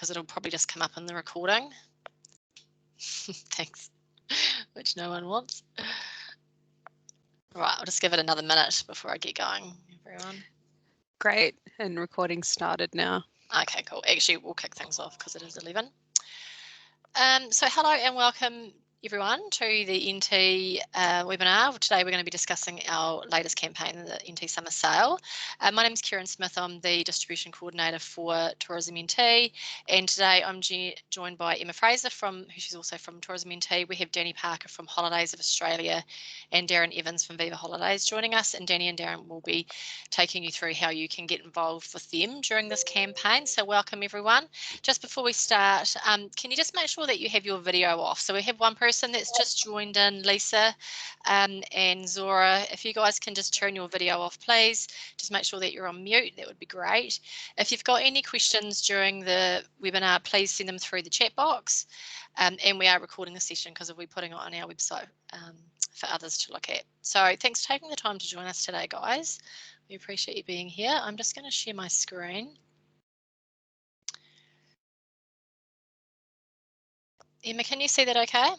because it'll probably just come up in the recording. Thanks, which no one wants. Right, I'll just give it another minute before I get going, everyone. Great, and recording started now. Okay, cool. Actually, we'll kick things off because it is 11. So hello and welcome everyone to the NT webinar. Today we're going to be discussing our latest campaign, the NT Summer Sale. My name is Kieran Smith. I'm the Distribution Coordinator for Tourism NT, and today I'm joined by Emma Fraser, she's also from Tourism NT. We have Danny Parker from Holidays of Australia and Darren Evans from Viva Holidays joining us, and Danny and Darren will be taking you through how you can get involved with them during this campaign. So welcome everyone. Just before we start, can you just make sure that you have your video off? So we have one person that's just joined in, Lisa and Zora. If you guys can just turn your video off, please. Just make sure that you're on mute. That would be great. If you've got any questions during the webinar, please send them through the chat box. And we are recording the session because we'll be putting it on our website for others to look at. So thanks for taking the time to join us today, guys. We appreciate you being here. I'm just going to share my screen. Emma, can you see that okay?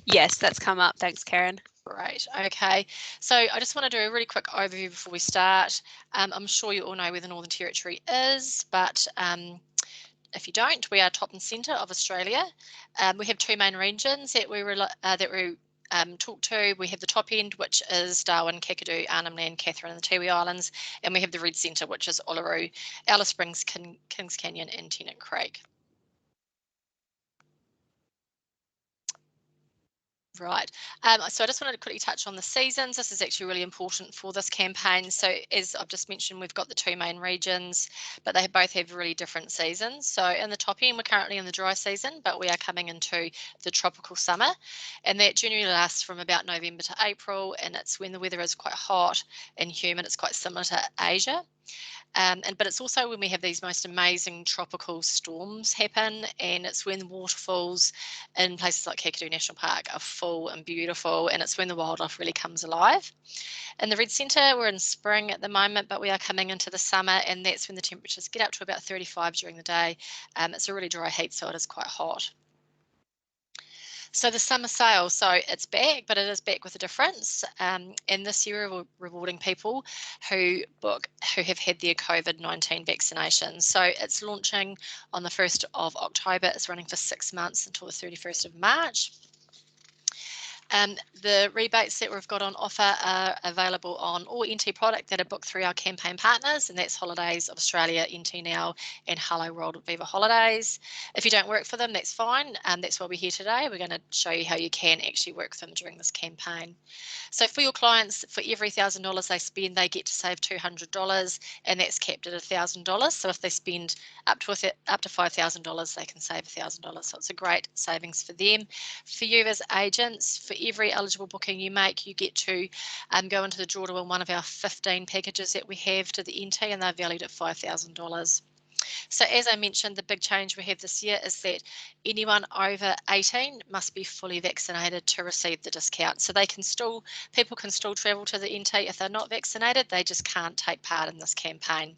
Yes, that's come up. Thanks, Karen. Great. Okay. So I just want to do a really quick overview before we start. I'm sure you all know where the Northern Territory is, but if you don't, we are top and centre of Australia. We have two main regions that we talk to. We have the top end, which is Darwin, Kakadu, Arnhem Land, Katherine and the Tiwi Islands, and we have the red centre, which is Uluru, Alice Springs, Kings Canyon and Tennant Creek. Right, so I just wanted to quickly touch on the seasons. This is actually really important for this campaign. So as I've just mentioned, we've got the two main regions, but they both have really different seasons. So in the top end, we're currently in the dry season, but we are coming into the tropical summer, and that generally lasts from about November to April, and it's when the weather is quite hot and humid. It's quite similar to Asia. But it's also when we have these most amazing tropical storms happen, and it's when the waterfalls in places like Kakadu National Park are full and beautiful, and it's when the wildlife really comes alive. In the red centre, we're in spring at the moment, but we are coming into the summer, and that's when the temperatures get up to about 35 during the day. It's a really dry heat, so it is quite hot. So the summer sale, so it's back, but it is back with a difference. And this year we're rewarding people who have had their COVID-19 vaccinations. So it's launching on the 1st of October. It's running for 6 months until the 31st of March. The rebates that we've got on offer are available on all NT product that are booked through our campaign partners, and that's Holidays of Australia, NT Now, and Hello World of Viva Holidays. If you don't work for them, that's fine. That's why we're here today. We're going to show you how you can actually work for them during this campaign. So for your clients, for every $1,000 they spend, they get to save $200, and that's capped at $1,000. So if they spend up to $5,000, they can save $1,000. So it's a great savings for them. For you as agents, for every eligible booking you make, you get to go into the draw to win one of our 15 packages that we have to the NT, and they're valued at $5,000. So as I mentioned, the big change we have this year is that anyone over 18 must be fully vaccinated to receive the discount. So people can still travel to the NT if they're not vaccinated, they just can't take part in this campaign.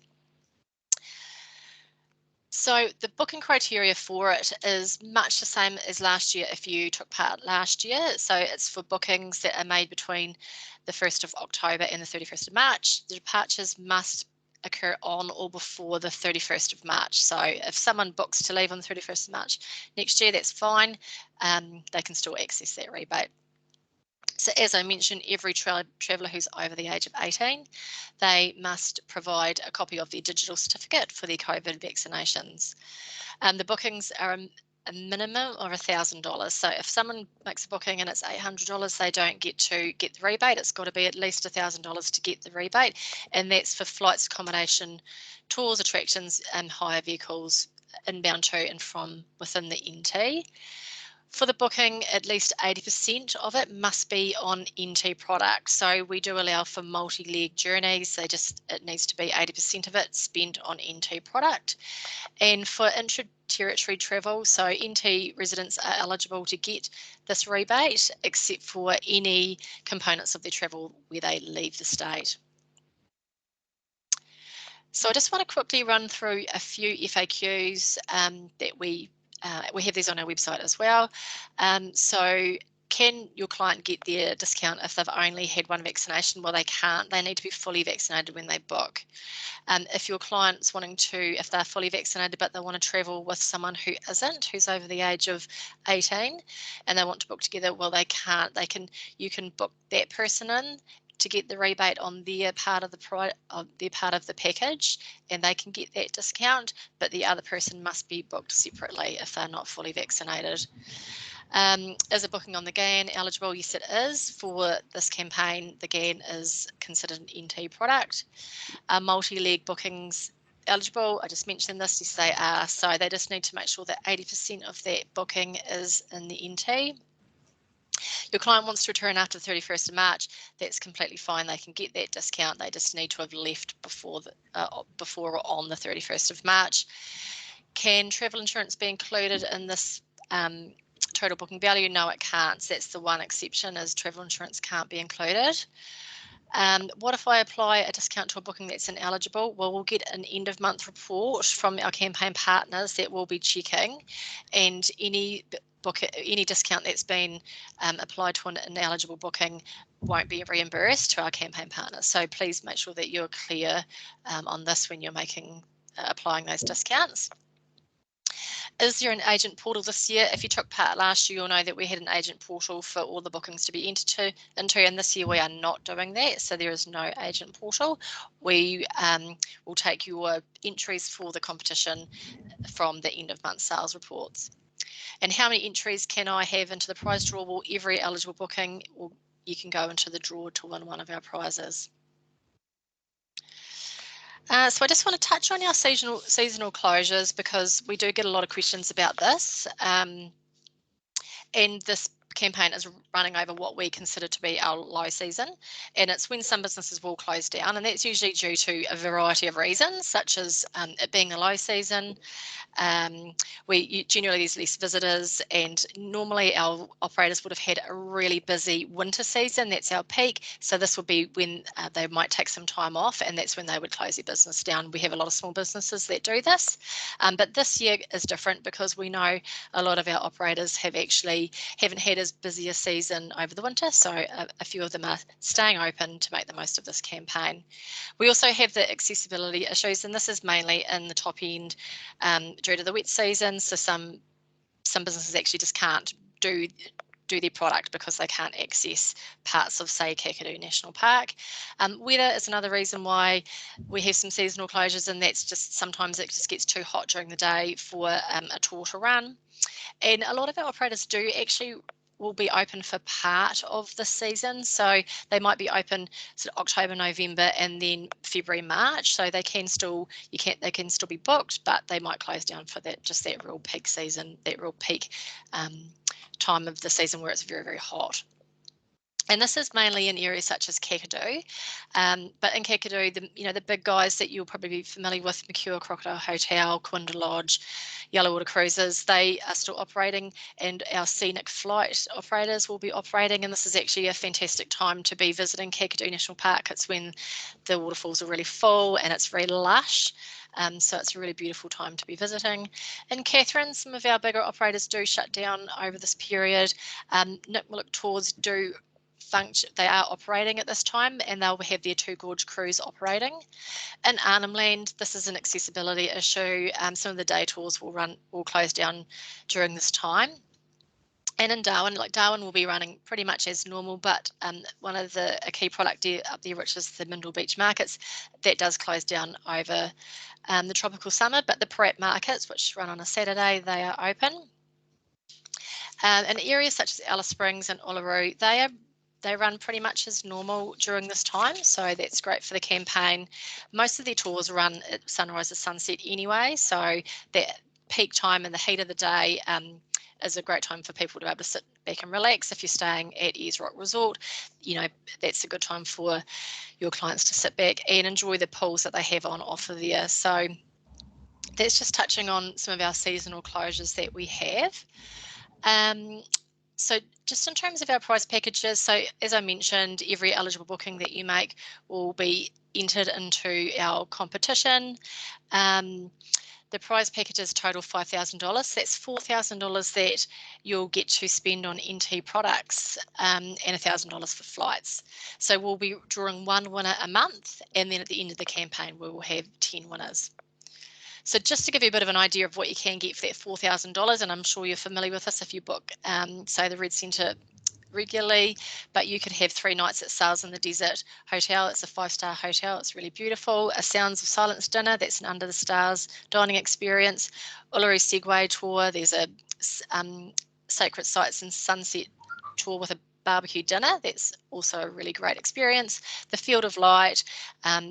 So the booking criteria for it is much the same as last year if you took part last year. So it's for bookings that are made between the 1st of October and the 31st of March. The departures must occur on or before the 31st of March. So if someone books to leave on the 31st of March next year, that's fine. They can still access that rebate. So as I mentioned, every traveller who's over the age of 18, they must provide a copy of their digital certificate for their COVID vaccinations. The bookings are a minimum of $1,000. So if someone makes a booking and it's $800, they don't get to get the rebate. It's got to be at least $1,000 to get the rebate, and that's for flights, accommodation, tours, attractions, and hire vehicles inbound to and from within the NT. For the booking, at least 80% of it must be on NT product. So we do allow for multi-leg journeys. It needs to be 80% of it spent on NT product. And for intra-territory travel, so NT residents are eligible to get this rebate, except for any components of their travel where they leave the state. So I just want to quickly run through a few FAQs that we have these on our website as well. So can your client get their discount if they've only had one vaccination? Well, they can't. They need to be fully vaccinated when they book. If your client's wanting to, if they're fully vaccinated but they want to travel with someone who isn't, who's over the age of 18, and they want to book together, well, they can't. You can book that person in to get the rebate on their part of the package, and they can get that discount, but the other person must be booked separately if they're not fully vaccinated. Is a booking on the GAN eligible? Yes, it is. For this campaign, the GAN is considered an NT product. Multi-leg bookings eligible? I just mentioned this, yes they are. So they just need to make sure that 80% of that booking is in the NT. Your client wants to return after the 31st of March, that's completely fine. They can get that discount. They just need to have left before or on the 31st of March. Can travel insurance be included in this total booking value? No, it can't. So that's the one exception, is travel insurance can't be included. What if I apply a discount to a booking that's ineligible? Well, we'll get an end of month report from our campaign partners that will be checking, and any discount that's been applied to an ineligible booking won't be reimbursed to our campaign partners. So please make sure that you're clear on this when you're applying those discounts. Is there an agent portal this year? If you took part last year, you'll know that we had an agent portal for all the bookings to be entered into, and this year we are not doing that, so there is no agent portal. We will take your entries for the competition from the end of month sales reports. And how many entries can I have into the prize draw? Well, every eligible booking, you can go into the draw to win one of our prizes. So I just want to touch on our seasonal closures, because we do get a lot of questions about this. And this campaign is running over what we consider to be our low season, and it's when some businesses will close down, and that's usually due to a variety of reasons, such as it being a low season. Generally there's less visitors, and normally our operators would have had a really busy winter season. That's our peak. So this would be when they might take some time off, and that's when they would close their business down. We have a lot of small businesses that do this, but this year is different because we know a lot of our operators haven't had as busy a season over the winter, so a few of them are staying open to make the most of this campaign. We also have the accessibility issues, and this is mainly in the top end due to the wet season. So some businesses actually just can't do their product because they can't access parts of, say, Kakadu National Park. Weather is another reason why we have some seasonal closures, and that's just sometimes it just gets too hot during the day for a tour to run. And a lot of our operators will be open for part of the season, so they might be open sort of October, November, and then February, March. So they can still be booked, but they might close down for that real peak season, that real peak time of the season where it's very, very hot. And this is mainly in areas such as Kakadu, but in Kakadu, the big guys that you'll probably be familiar with, Mercure Crocodile Hotel, Quinda Lodge, Yellowwater Cruises, they are still operating, and our scenic flight operators will be operating. And this is actually a fantastic time to be visiting Kakadu National Park. It's when the waterfalls are really full and it's very lush. So it's a really beautiful time to be visiting. In Katherine, some of our bigger operators do shut down over this period. Nipmuc Tours do function, they are operating at this time, and they'll have their Two Gorge cruise operating. In Arnhem Land, this is an accessibility issue. Some of the day tours will close down during this time. And in Darwin, Darwin will be running pretty much as normal, but one of a key product up there, which is the Mindle Beach markets, that does close down over the tropical summer. But the Parat markets, which run on a Saturday, they are open. In areas such as Alice Springs and Uluru, they run pretty much as normal during this time, so that's great for the campaign. Most of their tours run at sunrise to sunset anyway, so that peak time in the heat of the day is a great time for people to be able to sit back and relax. If you're staying at Ayers Rock Resort, that's a good time for your clients to sit back and enjoy the pools that they have on offer there. So that's just touching on some of our seasonal closures that we have. So just in terms of our prize packages, so as I mentioned, every eligible booking that you make will be entered into our competition. The prize packages total $5,000. That's $4,000 that you'll get to spend on NT products and $1,000 for flights. So we'll be drawing one winner a month, and then at the end of the campaign, we will have 10 winners. So just to give you a bit of an idea of what you can get for that $4,000, and I'm sure you're familiar with this if you book, say, the Red Centre regularly, but you could have 3 nights at Sails in the Desert Hotel. It's a 5-star hotel. It's really beautiful. A Sounds of Silence dinner. That's an under the stars dining experience. Uluru Segway tour. There's a Sacred Sites and Sunset tour with a barbecue dinner. That's also a really great experience. The Field of Light,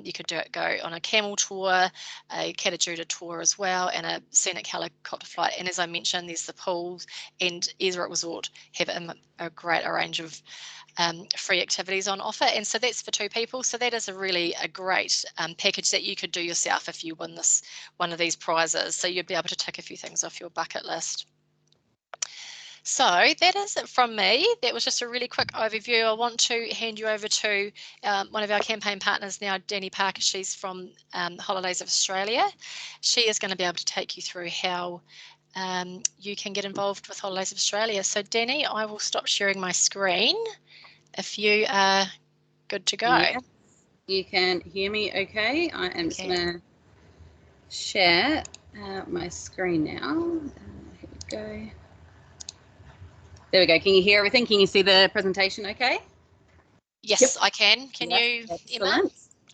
you could go on a camel tour, a Katajuda tour as well, and a scenic helicopter flight. And as I mentioned, there's the pools, and Ezra Resort have a great range of free activities on offer, and so that's for 2 people. So that is a great package that you could do yourself if you win one of these prizes. So you'd be able to tick a few things off your bucket list. So that is it from me. That was just a really quick overview. I want to hand you over to one of our campaign partners now, Danny Parker. She's from Holidays of Australia. She is going to be able to take you through how you can get involved with Holidays of Australia. So Danny, I will stop sharing my screen if you are good to go. Yes, you can hear me okay. I am just going to share my screen now. Here we go. There we go. Can you hear everything? Can you see the presentation okay? Yes, yep. I can. Can you, Emma?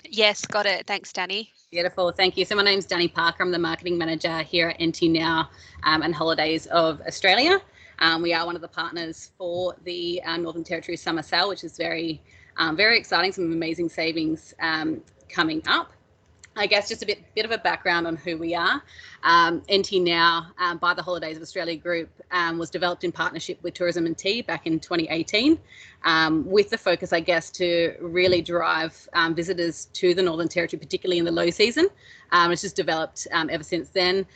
Yes, got it. Thanks, Danny. Beautiful. Thank you. So my name's Danny Parker. I'm the marketing manager here at NT Now and Holidays of Australia. We are one of the partners for the Northern Territory Summer Sale, which is very exciting. Some amazing savings coming up. I guess just a bit of a background on who we are. NT Now, by the Holidays of Australia Group, was developed in partnership with Tourism & Tea back in 2018, with the focus, I guess, to really drive visitors to the Northern Territory, particularly in the low season. It's just developed ever since then.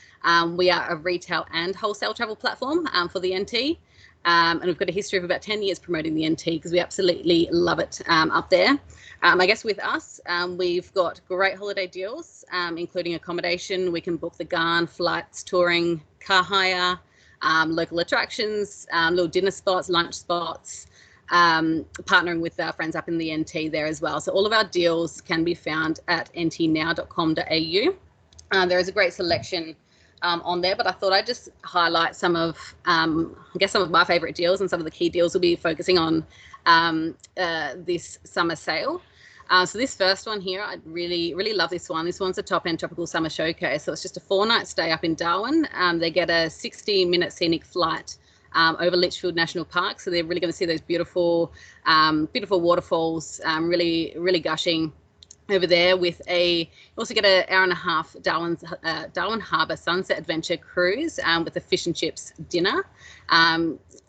We are a retail and wholesale travel platform for the NT. And we've got a history of about 10 years promoting the NT because we absolutely love it up there. I guess with us, we've got great holiday deals, including accommodation. We can book the Garn, flights, touring, car hire, local attractions, little dinner spots, lunch spots, partnering with our friends up in the NT there as well. So all of our deals can be found at ntnow.com.au. There is a great selection on there, but I thought I'd just highlight some of, I guess, some of my favourite deals, and some of the key deals we'll be focusing on this summer sale. So this first one here, I really love this one. This one's a top-end tropical summer showcase. So it's just a 4-night stay up in Darwin. They get a 60-minute scenic flight over Litchfield National Park. So they're really going to see those beautiful waterfalls, really gushing over there. With you also get an hour-and-a-half Darwin Harbour Sunset Adventure cruise with a fish and chips dinner.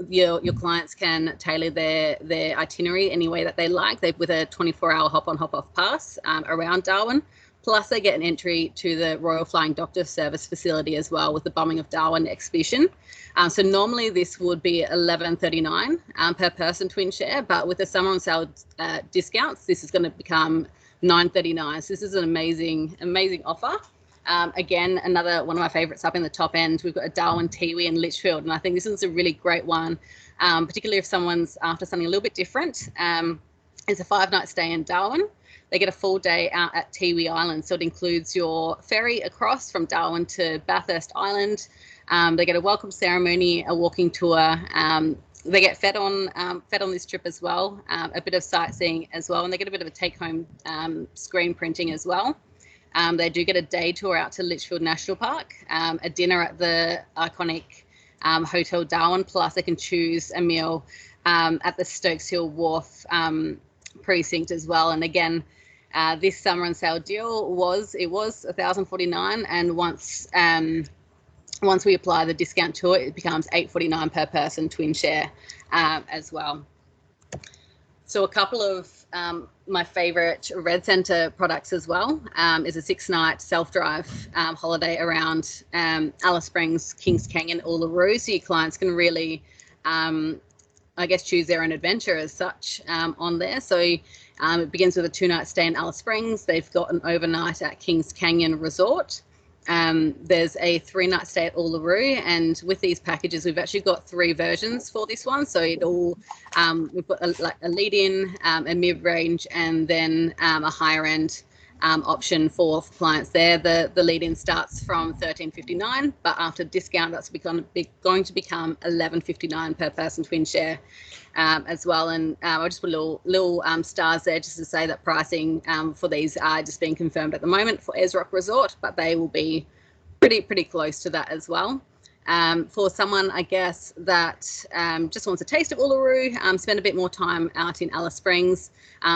Your clients can tailor their itinerary any way that they like. With a 24-hour hop-on, hop-off pass around Darwin. Plus, they get an entry to the Royal Flying Doctor Service facility as well with the Bombing of Darwin exhibition. So normally this would be $11.39 per person twin share, but with the summer on sale discounts, this is going to become $9.39. So this is an amazing offer. Again, another one of my favorites up in the top end. We've got a Darwin Tiwi in Litchfield, and I think this is a really great one, particularly if someone's after something a little bit different. It's a 5-night stay in Darwin. They get a full day out at Tiwi Island, so it includes your ferry across from Darwin to Bathurst Island. They get a welcome ceremony, a walking tour. They get fed on this trip as well, a bit of sightseeing as well, and they get a bit of a take-home screen printing as well. They do get a day tour out to Litchfield National Park, a dinner at the iconic Hotel Darwin, plus they can choose a meal at the Stokes Hill Wharf precinct as well. And again, this summer on sale deal was $1,049, and once we apply the discount to it, it becomes $8.49 per person twin share as well. So a couple of my favourite Red Centre products as well is a 6-night self-drive holiday around Alice Springs, Kings Canyon, Uluru. So your clients can really I guess, choose their own adventure as such on there. So it begins with a 2-night stay in Alice Springs. They've got an overnight at Kings Canyon Resort. There's a 3-night stay at Uluru, and with these packages we've actually got 3 versions for this one. So it all we've got a lead-in, a mid-range, and then a higher end option for clients there. The lead-in starts from $13.59, but after discount that's going to become $11.59 per person twin share as well. And I'll just put little stars there just to say that pricing for these are just being confirmed at the moment for Esrock Resort, but they will be pretty close to that as well. For someone, I guess, that just wants a taste of Uluru, spend a bit more time out in Alice Springs.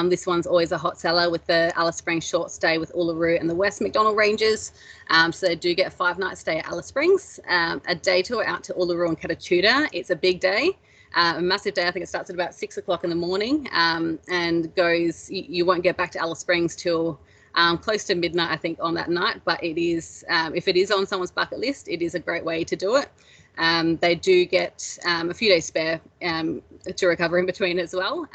This one's always a hot seller with the Alice Springs short stay with Uluru and the West McDonnell Ranges. So they do get a 5-night stay at Alice Springs, a day tour out to Uluru and Katachuda. It's a big day. A massive day. I think it starts at about 6 o'clock in the morning and goes, you won't get back to Alice Springs till close to midnight, I think, on that night. But it is, if it is on someone's bucket list, it is a great way to do it. They do get a few days spare to recover in between as well.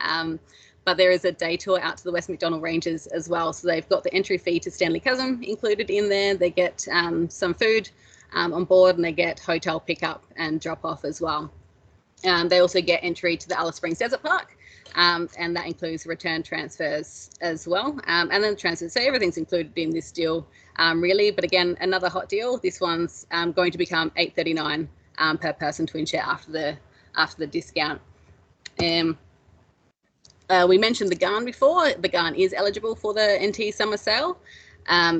But there is a day tour out to the West McDonnell Ranges as well. So they've got the entry fee to Stanley Chasm included in there. They get some food on board, and they get hotel pickup and drop off as well. They also get entry to the Alice Springs Desert Park, and that includes return transfers as well. And then the transfers, so everything's included in this deal, really. But again, another hot deal. This one's going to become $8.39 per person twin share after the discount. We mentioned the Garn before. The Garn is eligible for the NT summer sale.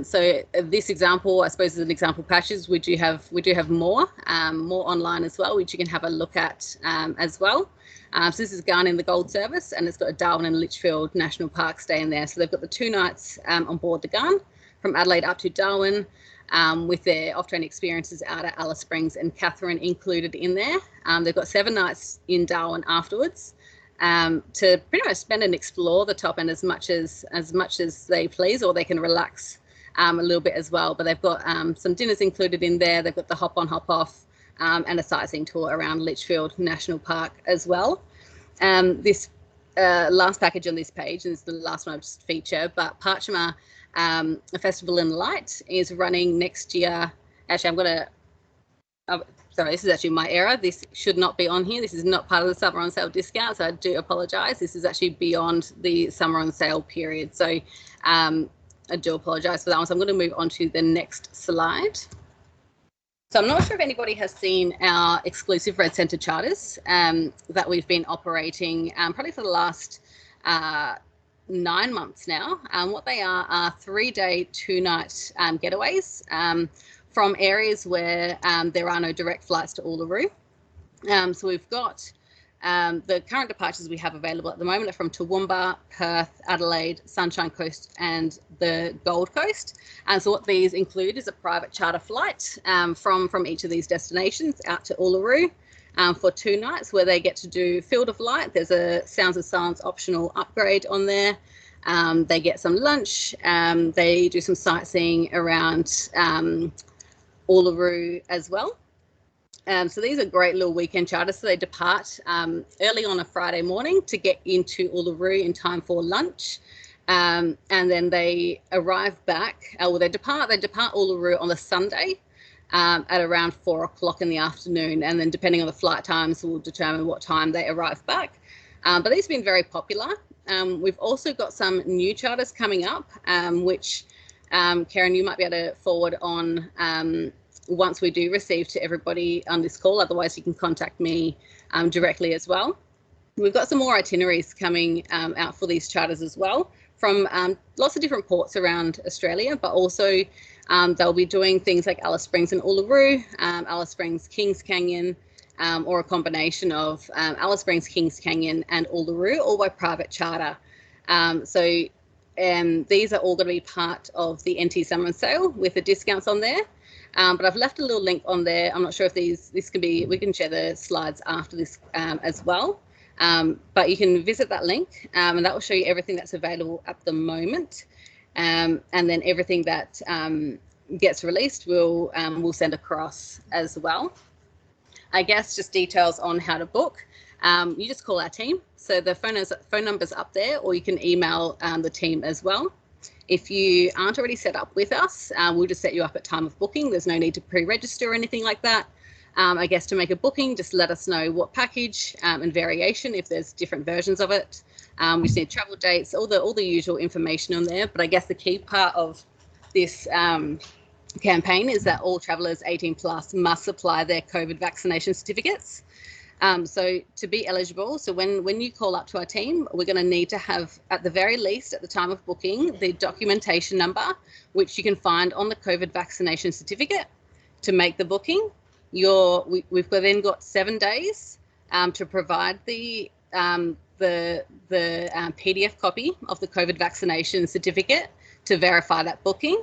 So this example, I suppose, is an example patches. We do have more online as well, which you can have a look at as well. So this is Garn in the Gold Service, and it's got a Darwin and Litchfield National Park stay in there. So they've got the 2 nights on board the Garn from Adelaide up to Darwin, with their off-train experiences out at Alice Springs and Katherine included in there. They've got 7 nights in Darwin afterwards. To pretty much spend and explore the top end as much as they please, or they can relax a little bit as well. But they've got some dinners included in there. They've got the hop on, hop off, and a sightseeing tour around Litchfield National Park as well. This last package on this page, and it's the last one I've just featured, but Parchma, a Festival in Light, is running next year. Actually, I'm going to... Sorry, this is actually my error. This should not be on here. This is not part of the summer on sale discount, so I do apologise. This is actually beyond the summer on sale period. So I do apologise for that one. So I'm going to move on to the next slide. So I'm not sure if anybody has seen our exclusive Red Centre charters that we've been operating probably for the last 9 months now. What they are 3-day, 2-night getaways from areas where there are no direct flights to Uluru. So we've got the current departures we have available at the moment are from Toowoomba, Perth, Adelaide, Sunshine Coast and the Gold Coast. And so what these include is a private charter flight from each of these destinations out to Uluru for 2 nights, where they get to do Field of Light. There's a Sounds of Silence optional upgrade on there. They get some lunch. They do some sightseeing around Uluru as well. So these are great little weekend charters. So they depart early on a Friday morning to get into Uluru in time for lunch. And then they arrive back, they depart Uluru on the Sunday at around 4 o'clock in the afternoon. And then depending on the flight times, we'll determine what time they arrive back. But these have been very popular. We've also got some new charters coming up, which Karen, you might be able to forward on once we do receive to everybody on this call. Otherwise, you can contact me directly as well. We've got some more itineraries coming out for these charters as well from lots of different ports around Australia, but also they'll be doing things like Alice Springs and Uluru, Alice Springs, Kings Canyon, or a combination of Alice Springs, Kings Canyon and Uluru, all by private charter. So these are all going to be part of the NT Summer Sale with the discounts on there. But I've left a little link on there. I'm not sure if this can be, we can share the slides after this as well. But you can visit that link and that will show you everything that's available at the moment. And then everything that gets released we'll send across as well. I guess just details on how to book. you just call our team. So the phone number's up there, or you can email the team as well. If you aren't already set up with us, we'll just set you up at time of booking. There's no need to pre-register or anything like that. I guess to make a booking, just let us know what package and variation, if there's different versions of it. We just need travel dates, all the usual information on there. But I guess the key part of this campaign is that all travellers 18 plus must supply their COVID vaccination certificates. So to be eligible, so when you call up to our team, we're going to need to have, at the very least, at the time of booking, the documentation number, which you can find on the COVID vaccination certificate to make the booking. We've then got 7 days to provide the PDF copy of the COVID vaccination certificate to verify that booking.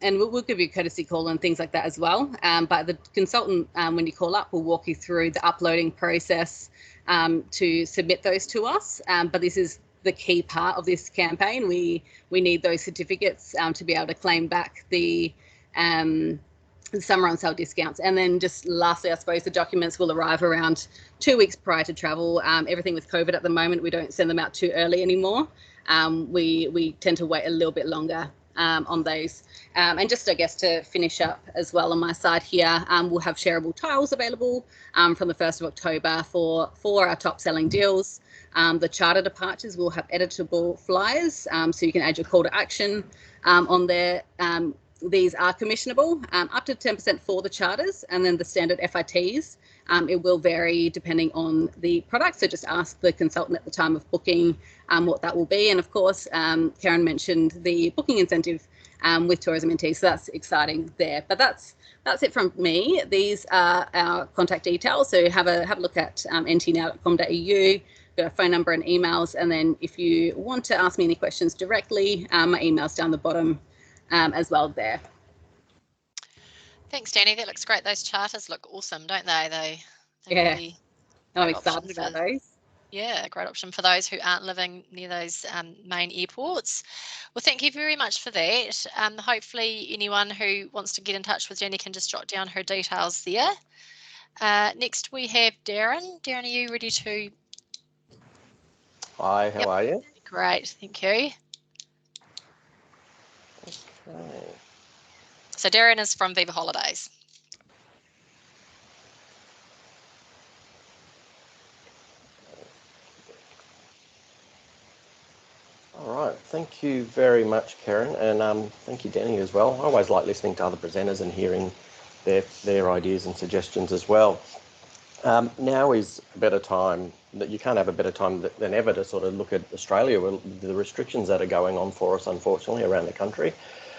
And we'll give you a courtesy call and things like that as well. But the consultant, when you call up, will walk you through the uploading process to submit those to us. But this is the key part of this campaign. We need those certificates to be able to claim back the summer on sale discounts. And then just lastly, I suppose the documents will arrive around 2 weeks prior to travel. Everything with COVID at the moment, we don't send them out too early anymore. We tend to wait a little bit longer on those. And just, I guess, to finish up as well on my side here, we'll have shareable tiles available from the 1st of October for our top selling deals. The charter departures will have editable flyers, so you can add your call to action on there. These are commissionable, up to 10% for the charters, and then the standard FITs. It will vary depending on the product, so just ask the consultant at the time of booking what that will be. And of course, Karen mentioned the booking incentive with Tourism NT, so that's exciting there. But that's it from me. These are our contact details, so have a look at ntnow.com.au. Got a phone number and emails, and then if you want to ask me any questions directly, my email's down the bottom as well there. Thanks, Danny. That looks great. Those charters look awesome, don't they? Yeah, really I'm excited about those. Yeah, a great option for those who aren't living near those main airports. Well, thank you very much for that. Hopefully anyone who wants to get in touch with Jenny can just jot down her details there. Next we have Darren. Darren, are you ready to? Hi, how are you? Great, thank you. Okay. So Darren is from Viva Holidays. All right, thank you very much, Karen, and thank you, Danny, as well. I always like listening to other presenters and hearing their ideas and suggestions as well. Now is a better time, that you can't have a better time than ever to sort of look at Australia, with the restrictions that are going on for us, unfortunately, around the country.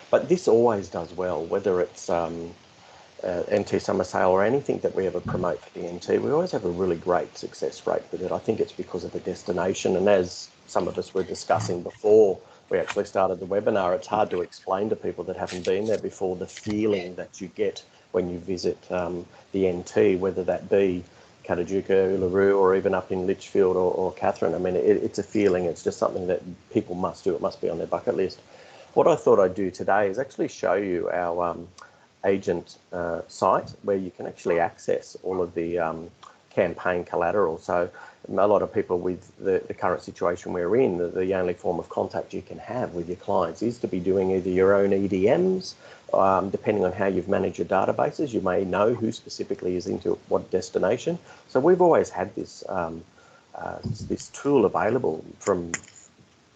But this always does well, whether it's NT Summer Sale or anything that we ever promote for the NT. We always have a really great success rate with it. I think it's because of the destination, and as some of us were discussing before we actually started the webinar, it's hard to explain to people that haven't been there before the feeling that you get when you visit the NT, whether that be Catajuca, Uluru, or even up in Litchfield or Katherine. I mean, it's a feeling. It's just something that people must do. It must be on their bucket list. What I thought I'd do today is actually show you our agent site, where you can actually access all of the campaign collateral. So a lot of people, with the current situation we're in, the only form of contact you can have with your clients is to be doing either your own EDMs, depending on how you've managed your databases. You may know who specifically is into what destination. So we've always had this this tool available from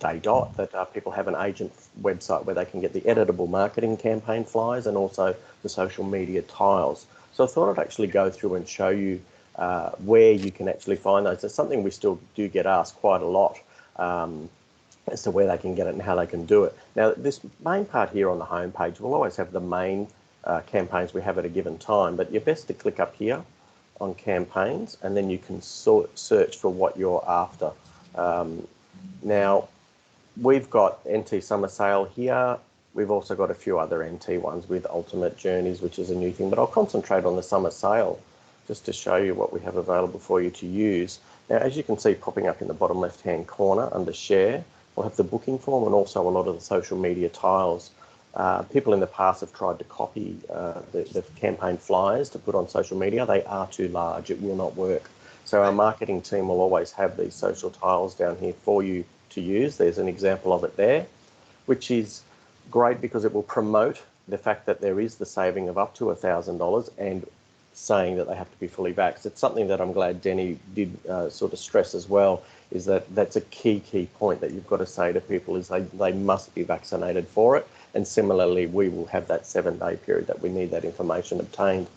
day dot, that people have an agent website where they can get the editable marketing campaign flyers and also the social media tiles. So I thought I'd actually go through and show you where you can actually find those. It's something we still do get asked quite a lot as to where they can get it and how they can do it. Now, this main part here on the home page will always have the main campaigns we have at a given time, but you're best to click up here on campaigns, and then you can search for what you're after. Now, we've got NT Summer Sale here. We've also got a few other NT ones with Ultimate Journeys, which is a new thing, but I'll concentrate on the Summer Sale just to show you what we have available for you to use. Now, as you can see popping up in the bottom left-hand corner under Share, we'll have the booking form and also a lot of the social media tiles. People in the past have tried to copy the campaign flyers to put on social media. They are too large. It will not work. So our marketing team will always have these social tiles down here for you to use. There's an example of it there, which is great because it will promote the fact that there is the saving of up to $1,000 and saying that they have to be fully vaxxed. It's something that I'm glad Denny did sort of stress as well, is that that's a key point that you've got to say to people is they must be vaccinated for it. And similarly, we will have that 7-day period that we need that information obtained.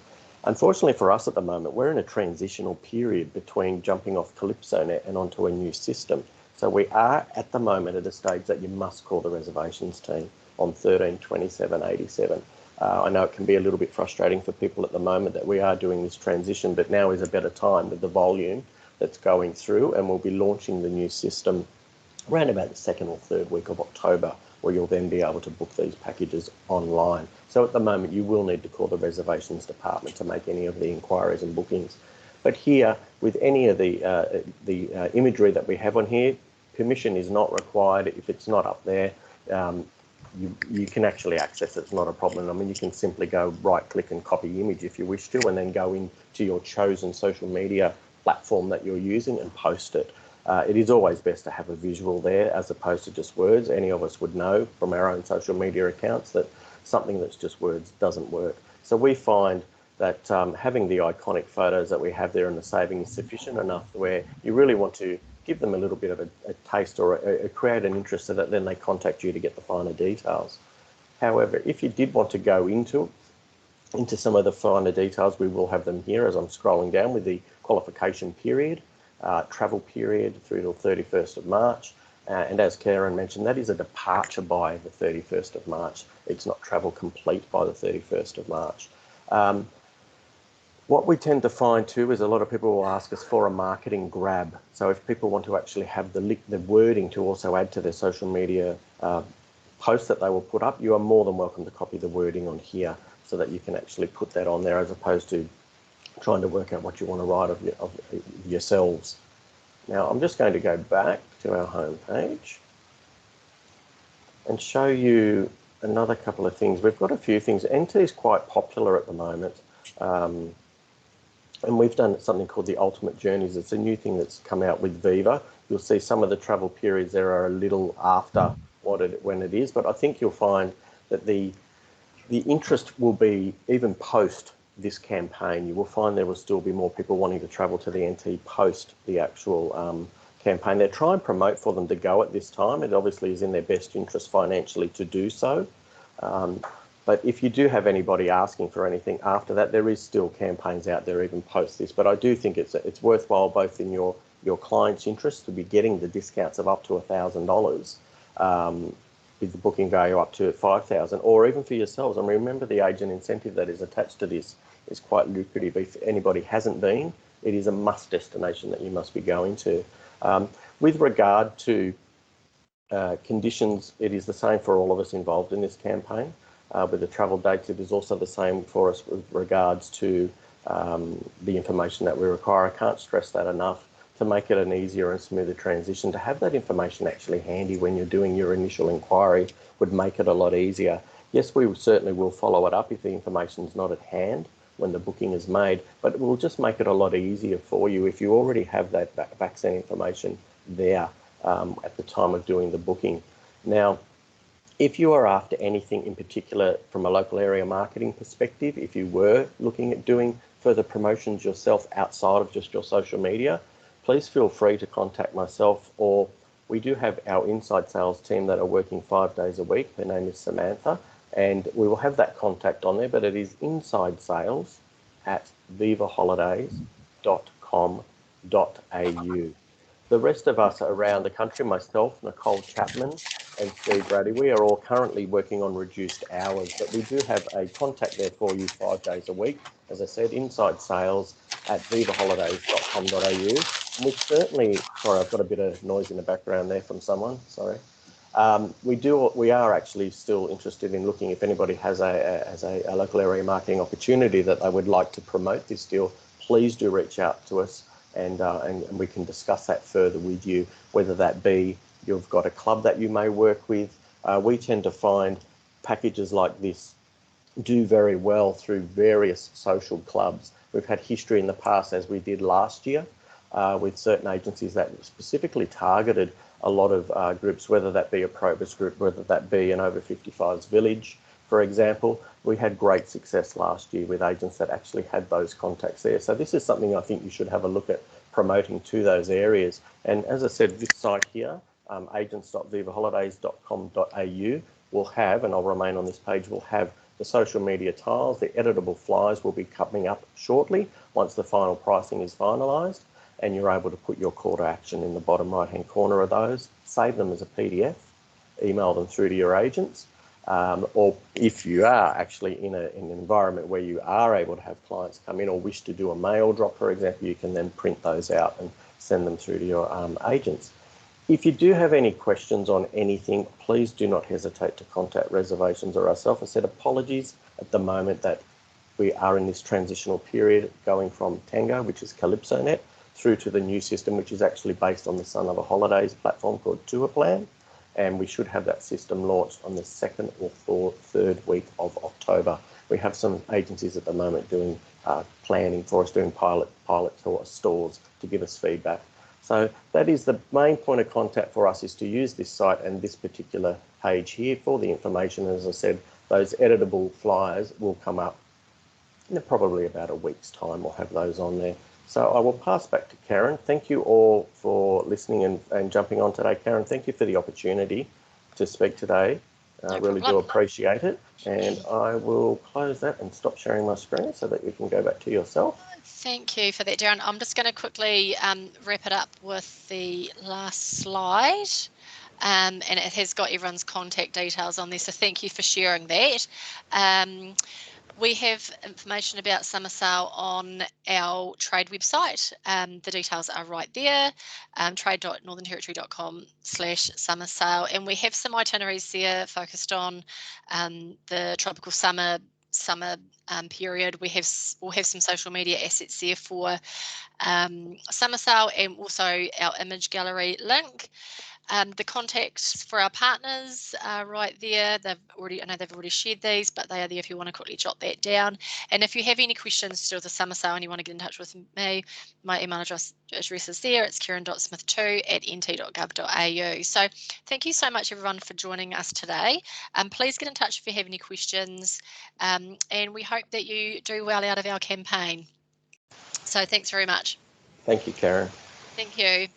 Unfortunately for us at the moment, we're in a transitional period between jumping off CalypsoNet and onto a new system. So we are at the moment at a stage that you must call the reservations team on 132787. I know it can be a little bit frustrating for people at the moment that we are doing this transition, but now is a better time with the volume that's going through, and we'll be launching the new system around about the 2nd or 3rd week of October, where you'll then be able to book these packages online. So at the moment, you will need to call the reservations department to make any of the inquiries and bookings. But here, with any of the imagery that we have on here, permission is not required. If it's not up there, you can actually access it. It's not a problem. I mean, you can simply go right-click and copy image if you wish to, and then go into your chosen social media platform that you're using and post it. It is always best to have a visual there as opposed to just words. Any of us would know from our own social media accounts that something that's just words doesn't work. So we find that having the iconic photos that we have there and the saving is sufficient enough where you really want to give them a little bit of a taste or create an interest so that then they contact you to get the finer details. However, if you did want to go into some of the finer details, we will have them here as I'm scrolling down with the qualification period, travel period through till 31st of March. And as Karen mentioned, that is a departure by the 31st of March. It's not travel complete by the 31st of March. What we tend to find too is a lot of people will ask us for a marketing grab. So if people want to actually have the wording to also add to their social media posts that they will put up, you are more than welcome to copy the wording on here so that you can actually put that on there as opposed to trying to work out what you want to write of yourselves. Now I'm just going to go back to our home page and show you another couple of things. We've got a few things. NT is quite popular at the moment. And we've done something called the Ultimate Journeys. It's a new thing that's come out with Viva. You'll see some of the travel periods there are a little after when it is, but I think you'll find that the interest will be even post this campaign. You will find there will still be more people wanting to travel to the NT post the actual campaign. They try and promote for them to go at this time. It obviously is in their best interest financially to do so. But if you do have anybody asking for anything after that, there is still campaigns out there even post this. But I do think it's worthwhile both in your client's interest to be getting the discounts of up to $1,000 with the booking value up to $5,000, or even for yourselves. And remember, the agent incentive that is attached to this is quite lucrative. If anybody hasn't been, it is a must destination that you must be going to. With regard to conditions, it is the same for all of us involved in this campaign. With the travel dates, it is also the same for us with regards to the information that we require. I can't stress that enough. To make it an easier and smoother transition, to have that information actually handy when you're doing your initial inquiry would make it a lot easier. Yes, we certainly will follow it up if the information is not at hand when the booking is made, but it will just make it a lot easier for you if you already have that vaccine information there at the time of doing the booking. Now, if you are after anything in particular from a local area marketing perspective, if you were looking at doing further promotions yourself outside of just your social media, please feel free to contact myself, or we do have our inside sales team that are working 5 days a week. Her name is Samantha, and we will have that contact on there, but it is insidesales@vivaholidays.com.au. The rest of us around the country, myself, Nicole Chapman, and Steve Brady, we are all currently working on reduced hours, but we do have a contact there for you 5 days a week. As I said, insidesales@vivaholidays.com.au. And we certainly, sorry, I've got a bit of noise in the background there from someone, sorry. We are actually still interested in looking if anybody has a local area marketing opportunity that they would like to promote this deal. Please do reach out to us, and we can discuss that further with you, whether that be you've got a club that you may work with. We tend to find packages like this do very well through various social clubs. We've had history in the past, as we did last year, with certain agencies that specifically targeted a lot of groups, whether that be a Probus group, whether that be an over 55s village, for example. We had great success last year with agents that actually had those contacts there. So this is something I think you should have a look at promoting to those areas. And as I said, this site here, agents.vivaholidays.com.au will have, and I'll remain on this page, will have the social media tiles. The editable flyers will be coming up shortly once the final pricing is finalised, and you're able to put your call to action in the bottom right hand corner of those, save them as a PDF, email them through to your agents, or if you are actually in an environment where you are able to have clients come in or wish to do a mail drop, for example, you can then print those out and send them through to your agents. If you do have any questions on anything, please do not hesitate to contact reservations or ourselves. I said apologies at the moment that we are in this transitional period going from Tango, which is CalypsoNet, through to the new system, which is actually based on the Sun Over Holidays platform called Tour Plan. And we should have that system launched on the 2nd or 3rd week of October. We have some agencies at the moment doing planning for us, doing pilot stores to give us feedback. So that is the main point of contact for us, is to use this site and this particular page here for the information. As I said, those editable flyers will come up in probably about a week's time. We'll have those on there. So I will pass back to Karen. Thank you all for listening and jumping on today. Karen, thank you for the opportunity to speak today. I really do appreciate it. And I will close that and stop sharing my screen so that you can go back to yourself. Thank you for that, Darren. I'm just going to quickly wrap it up with the last slide. And it has got everyone's contact details on there, so thank you for sharing that. We have information about summer sale on our trade website. The details are right there, trade.northernterritory.com/summer sale, and we have some itineraries there focused on the tropical summer period. We'll have some social media assets there for summer sale, and also our image gallery link. The contacts for our partners are right there. I know they've already shared these, but they are there if you want to quickly jot that down. And if you have any questions still the summer sale and you want to get in touch with me, my email address is there. It's karen.smith2@nt.gov.au. So thank you so much, everyone, for joining us today. Please get in touch if you have any questions, and we hope that you do well out of our campaign. So thanks very much. Thank you, Karen. Thank you.